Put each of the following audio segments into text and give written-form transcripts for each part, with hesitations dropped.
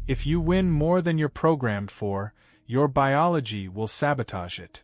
If you win more than you're programmed for, your biology will sabotage it.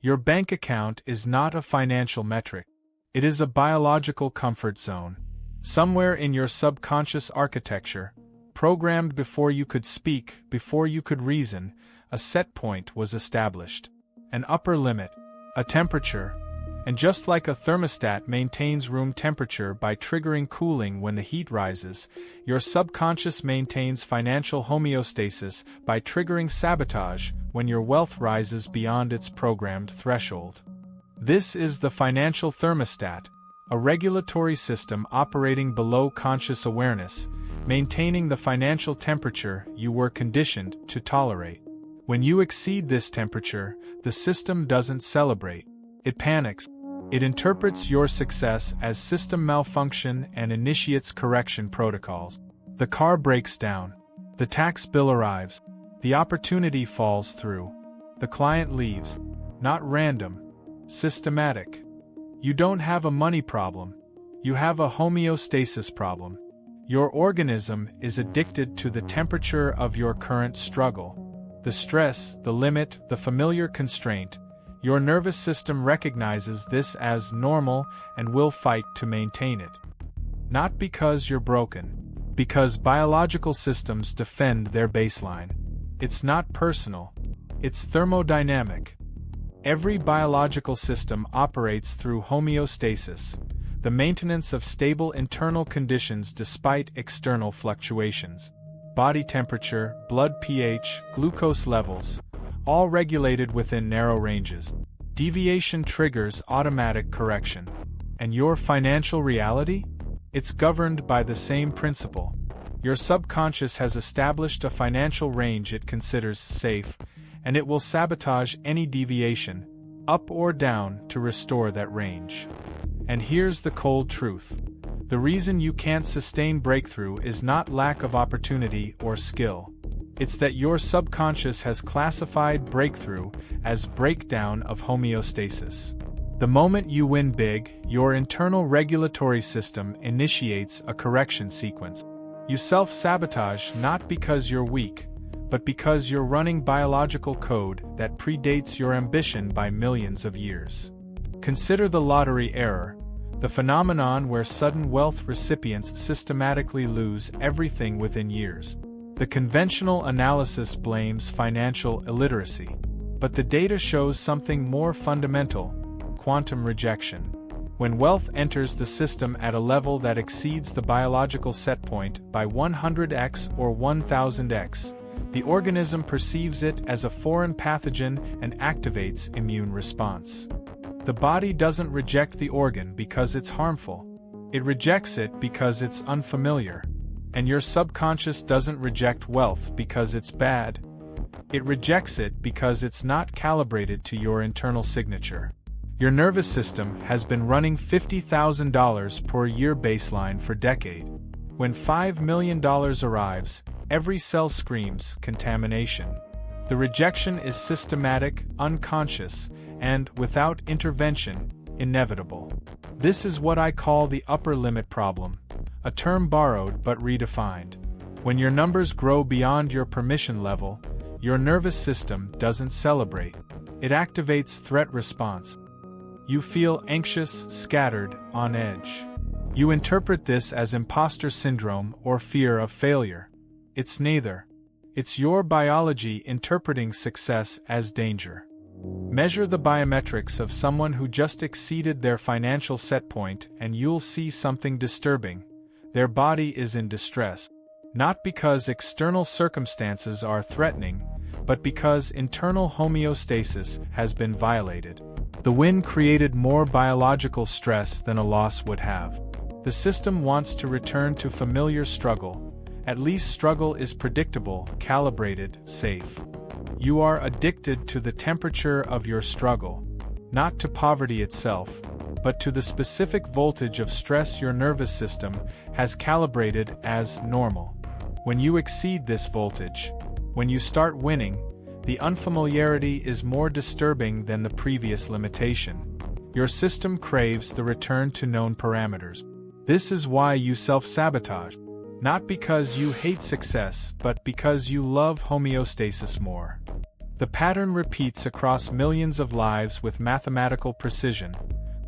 Your bank account is not a financial metric. It is a biological comfort zone. Somewhere in your subconscious architecture, programmed before you could speak, before you could reason, a set point was established. An upper limit, a temperature, and just like a thermostat maintains room temperature by triggering cooling when the heat rises, your subconscious maintains financial homeostasis by triggering sabotage when your wealth rises beyond its programmed threshold. This is the financial thermostat, a regulatory system operating below conscious awareness, maintaining the financial temperature you were conditioned to tolerate. When you exceed this temperature, the system doesn't celebrate. It panics. It interprets your success as system malfunction and initiates correction protocols. The car breaks down. The tax bill arrives. The opportunity falls through. The client leaves. Not random. Systematic. You don't have a money problem. You have a homeostasis problem. Your organism is addicted to the temperature of your current struggle. The stress, the limit, the familiar constraint. Your nervous system recognizes this as normal and will fight to maintain it. Not because you're broken, because biological systems defend their baseline. It's not personal. It's thermodynamic. Every biological system operates through homeostasis, the maintenance of stable internal conditions despite external fluctuations. Body temperature, blood pH, glucose levels, all regulated within narrow ranges. Deviation triggers automatic correction. And your financial reality? It's governed by the same principle. Your subconscious has established a financial range it considers safe, and it will sabotage any deviation, up or down, to restore that range. And here's the cold truth. The reason you can't sustain breakthrough is not lack of opportunity or skill. It's that your subconscious has classified breakthrough as breakdown of homeostasis. The moment you win big, your internal regulatory system initiates a correction sequence. You self-sabotage not because you're weak, but because you're running biological code that predates your ambition by millions of years. Consider the lottery error, the phenomenon where sudden wealth recipients systematically lose everything within years. The conventional analysis blames financial illiteracy, but the data shows something more fundamental: quantum rejection. When wealth enters the system at a level that exceeds the biological set point by 100x or 1000x, the organism perceives it as a foreign pathogen and activates immune response. The body doesn't reject the organ because it's harmful. It rejects it because it's unfamiliar. And your subconscious doesn't reject wealth because it's bad. It rejects it because it's not calibrated to your internal signature. Your nervous system has been running $50,000 per year baseline for decades. When $5 million arrives, every cell screams contamination. The rejection is systematic, unconscious, and, without intervention, inevitable. This is what I call the upper limit problem, a term borrowed but redefined. When your numbers grow beyond your permission level, your nervous system doesn't celebrate. It activates threat response. You feel anxious, scattered, on edge. You interpret this as imposter syndrome or fear of failure. It's neither. It's your biology interpreting success as danger. Measure the biometrics of someone who just exceeded their financial set point and you'll see something disturbing. Their body is in distress. Not because external circumstances are threatening, but because internal homeostasis has been violated. The win created more biological stress than a loss would have. The system wants to return to familiar struggle. At least struggle is predictable, calibrated, safe. You are addicted to the temperature of your struggle, not to poverty itself, but to the specific voltage of stress your nervous system has calibrated as normal. When you exceed this voltage, when you start winning, the unfamiliarity is more disturbing than the previous limitation. Your system craves the return to known parameters. This is why you self-sabotage. Not because you hate success, but because you love homeostasis more. The pattern repeats across millions of lives with mathematical precision.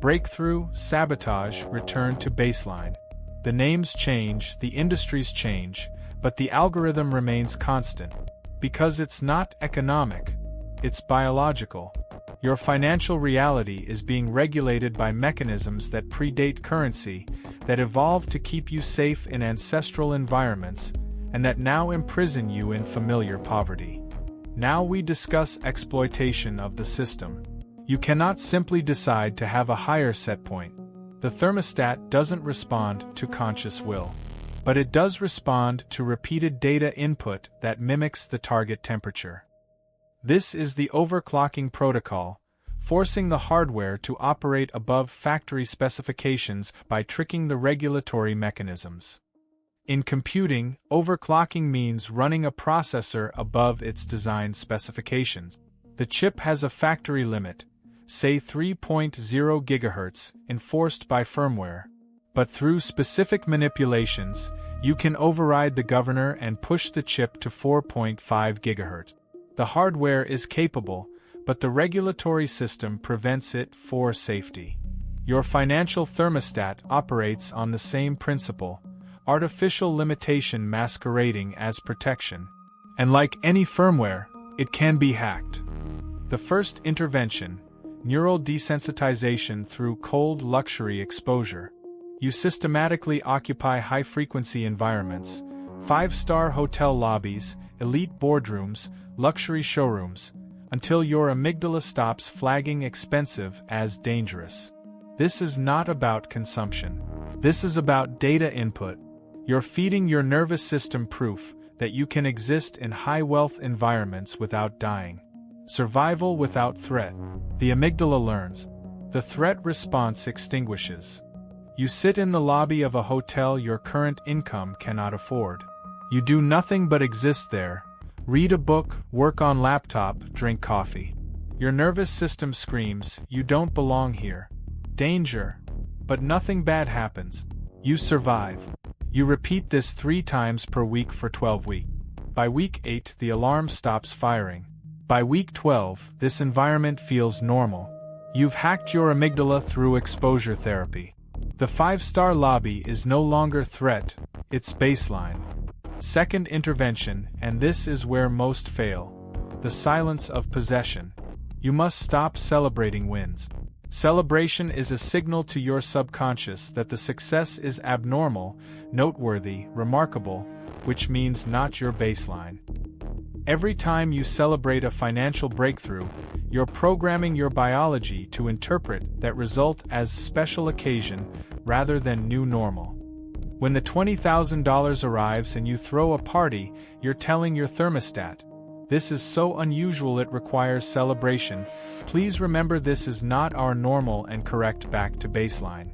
Breakthrough, sabotage, return to baseline. The names change, the industries change, but the algorithm remains constant. Because it's not economic, it's biological. Your financial reality is being regulated by mechanisms that predate currency, that evolved to keep you safe in ancestral environments, and that now imprison you in familiar poverty. Now we discuss exploitation of the system. You cannot simply decide to have a higher set point. The thermostat doesn't respond to conscious will. But it does respond to repeated data input that mimics the target temperature. This is the overclocking protocol, forcing the hardware to operate above factory specifications by tricking the regulatory mechanisms. In computing, overclocking means running a processor above its design specifications. The chip has a factory limit, say 3.0 GHz, enforced by firmware. But through specific manipulations, you can override the governor and push the chip to 4.5 GHz. The hardware is capable, but the regulatory system prevents it for safety. Your financial thermostat operates on the same principle, artificial limitation masquerading as protection. And like any firmware, it can be hacked. The first intervention, neural desensitization through cold luxury exposure. You systematically occupy high-frequency environments, 5-star hotel lobbies, elite boardrooms, luxury showrooms, until your amygdala stops flagging expensive as dangerous. This is not about consumption. This is about data input. You're feeding your nervous system proof that you can exist in high-wealth environments without dying. Survival without threat. The amygdala learns. The threat response extinguishes. You sit in the lobby of a hotel your current income cannot afford. You do nothing but exist there. Read a book, work on laptop, drink coffee. Your nervous system screams, you don't belong here. Danger. But nothing bad happens. You survive. You repeat this 3 times per week for 12 weeks. By week 8, the alarm stops firing. By week 12, this environment feels normal. You've hacked your amygdala through exposure therapy. The 5-star lobby is no longer threat, it's baseline. Second intervention, and this is where most fail. The silence of possession. You must stop celebrating wins. Celebration is a signal to your subconscious that the success is abnormal, noteworthy, remarkable, which means not your baseline. Every time you celebrate a financial breakthrough, you're programming your biology to interpret that result as special occasion rather than new normal. When the $20,000 arrives and you throw a party, you're telling your thermostat, "This is so unusual it requires celebration. Please remember this is not our normal and correct back to baseline."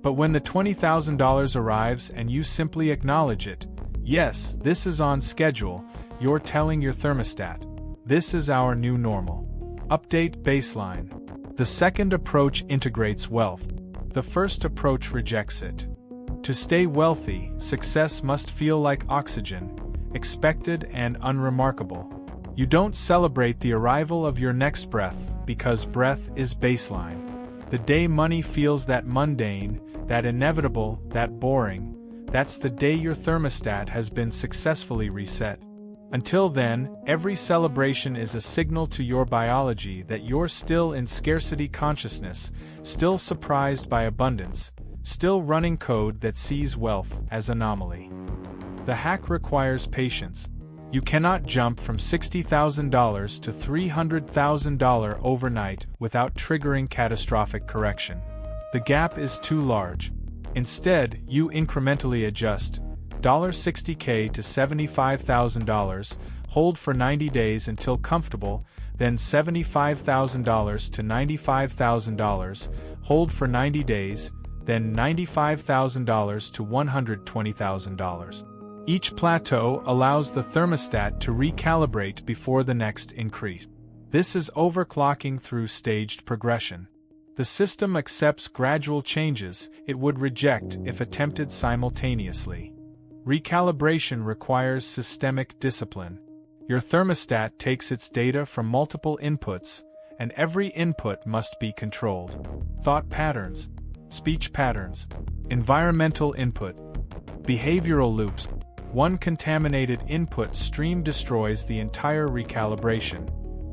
But when the $20,000 arrives and you simply acknowledge it, "Yes, this is on schedule," you're telling your thermostat, "This is our new normal." Update baseline. The second approach integrates wealth. The first approach rejects it. To stay wealthy, success must feel like oxygen, expected and unremarkable. You don't celebrate the arrival of your next breath, because breath is baseline. The day money feels that mundane, that inevitable, that boring, that's the day your thermostat has been successfully reset. Until then, every celebration is a signal to your biology that you're still in scarcity consciousness, still surprised by abundance, still running code that sees wealth as anomaly. The hack requires patience. You cannot jump from $60,000 to $300,000 overnight without triggering catastrophic correction. The gap is too large. Instead, you incrementally adjust. $60K to $75,000, hold for 90 days until comfortable, then $75,000 to $95,000, hold for 90 days, then $95,000 to $120,000. Each plateau allows the thermostat to recalibrate before the next increase. This is overclocking through staged progression. The system accepts gradual changes it would reject if attempted simultaneously. Recalibration requires systemic discipline. Your thermostat takes its data from multiple inputs, and every input must be controlled. Thought patterns, speech patterns, environmental input, behavioral loops. One contaminated input stream destroys the entire recalibration.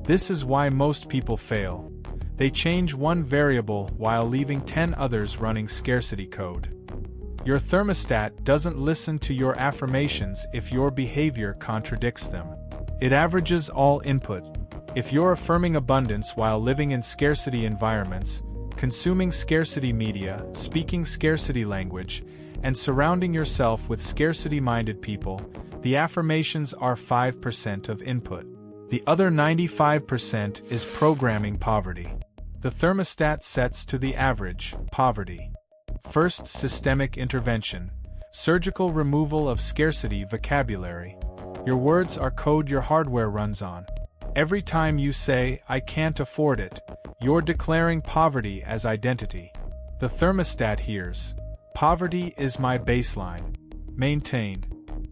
This is why most people fail. They change one variable while leaving 10 others running scarcity code. Your thermostat doesn't listen to your affirmations if your behavior contradicts them. It averages all input. If you're affirming abundance while living in scarcity environments, consuming scarcity media, speaking scarcity language, and surrounding yourself with scarcity-minded people, the affirmations are 5% of input. The other 95% is programming poverty. The thermostat sets to the average, poverty. First, systemic intervention. Surgical removal of scarcity vocabulary. Your words are code your hardware runs on. Every time you say, "I can't afford it," you're declaring poverty as identity. The thermostat hears, "Poverty is my baseline. Maintain."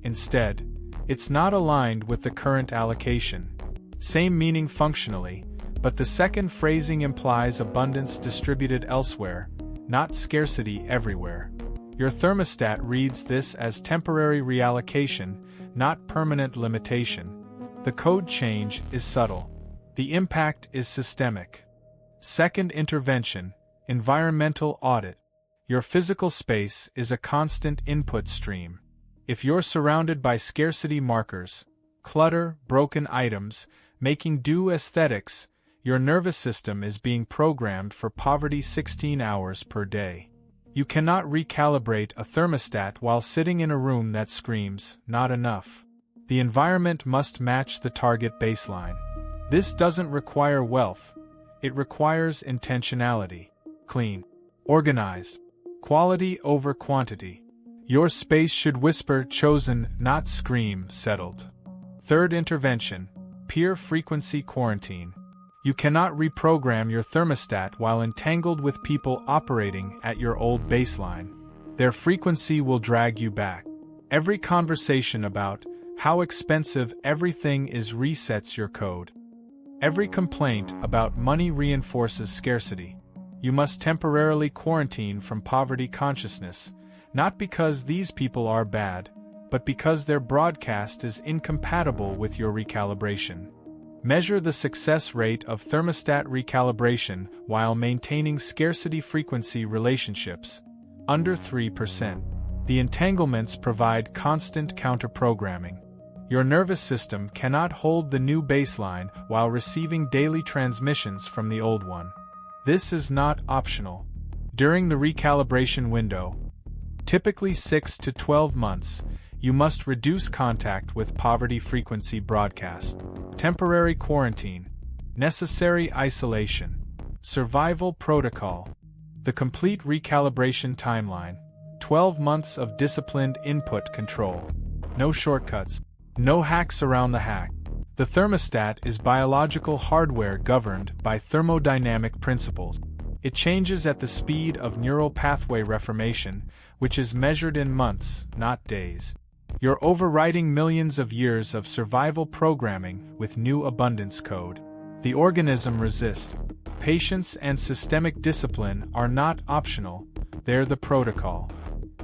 Instead, it's not aligned with the current allocation. Same meaning functionally, but the second phrasing implies abundance distributed elsewhere, not scarcity everywhere. Your thermostat reads this as temporary reallocation, not permanent limitation. The code change is subtle. The impact is systemic. Second intervention, environmental audit. Your physical space is a constant input stream. If you're surrounded by scarcity markers, clutter, broken items, making do aesthetics, your nervous system is being programmed for poverty 16 hours per day. You cannot recalibrate a thermostat while sitting in a room that screams, "Not enough." The environment must match the target baseline. This doesn't require wealth. It requires intentionality. Clean. Organized. Quality over quantity. Your space should whisper chosen, not scream settled. Third intervention, peer frequency quarantine. You cannot reprogram your thermostat while entangled with people operating at your old baseline. Their frequency will drag you back. Every conversation about how expensive everything is resets your code. Every complaint about money reinforces scarcity. You must temporarily quarantine from poverty consciousness, not because these people are bad, but because their broadcast is incompatible with your recalibration. Measure the success rate of thermostat recalibration while maintaining scarcity frequency relationships, under 3%. The entanglements provide constant counterprogramming. Your nervous system cannot hold the new baseline while receiving daily transmissions from the old one. This is not optional. During the recalibration window, typically 6 to 12 months, you must reduce contact with poverty frequency broadcast. Temporary quarantine. Necessary isolation. Survival protocol. The complete recalibration timeline. 12 months of disciplined input control. No shortcuts. No hacks around the hack. The thermostat is biological hardware governed by thermodynamic principles. It changes at the speed of neural pathway reformation, which is measured in months, not days. You're overwriting millions of years of survival programming with new abundance code. The organism resists. Patience and systemic discipline are not optional, they're the protocol.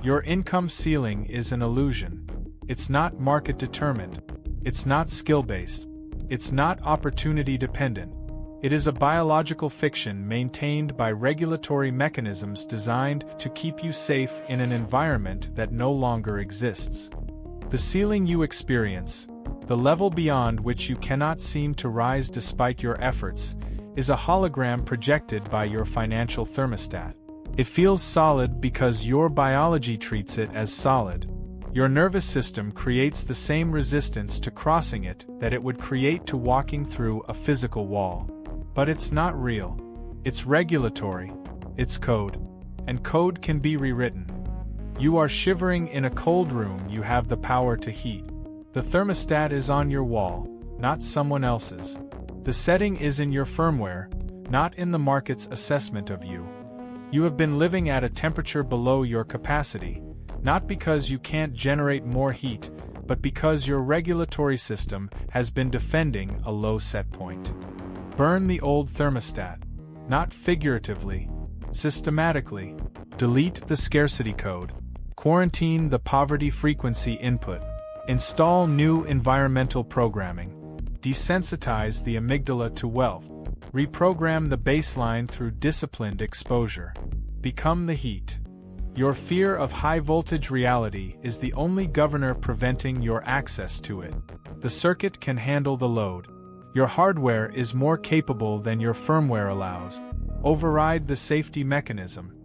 Your income ceiling is an illusion. It's not market-determined. It's not skill-based. It's not opportunity-dependent. It is a biological fiction maintained by regulatory mechanisms designed to keep you safe in an environment that no longer exists. The ceiling you experience, the level beyond which you cannot seem to rise despite your efforts, is a hologram projected by your financial thermostat. It feels solid because your biology treats it as solid. Your nervous system creates the same resistance to crossing it that it would create to walking through a physical wall. But it's not real. It's regulatory. It's code. And code can be rewritten. You are shivering in a cold room you have the power to heat. The thermostat is on your wall, not someone else's. The setting is in your firmware, not in the market's assessment of you. You have been living at a temperature below your capacity, Not because you can't generate more heat, but because your regulatory system has been defending a low set point. Burn the old thermostat. Not figuratively, systematically. Delete the scarcity code. Quarantine the poverty frequency input. Install new environmental programming. Desensitize the amygdala to wealth. Reprogram the baseline through disciplined exposure. Become the heat. Your fear of high-voltage reality is the only governor preventing your access to it. The circuit can handle the load. Your hardware is more capable than your firmware allows. Override the safety mechanism.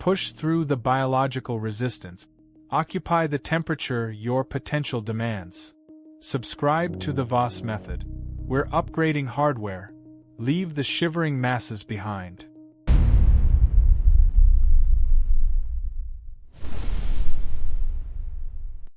Push through the biological resistance. Occupy the temperature your potential demands. Subscribe to the Voss method. We're upgrading hardware. Leave the shivering masses behind.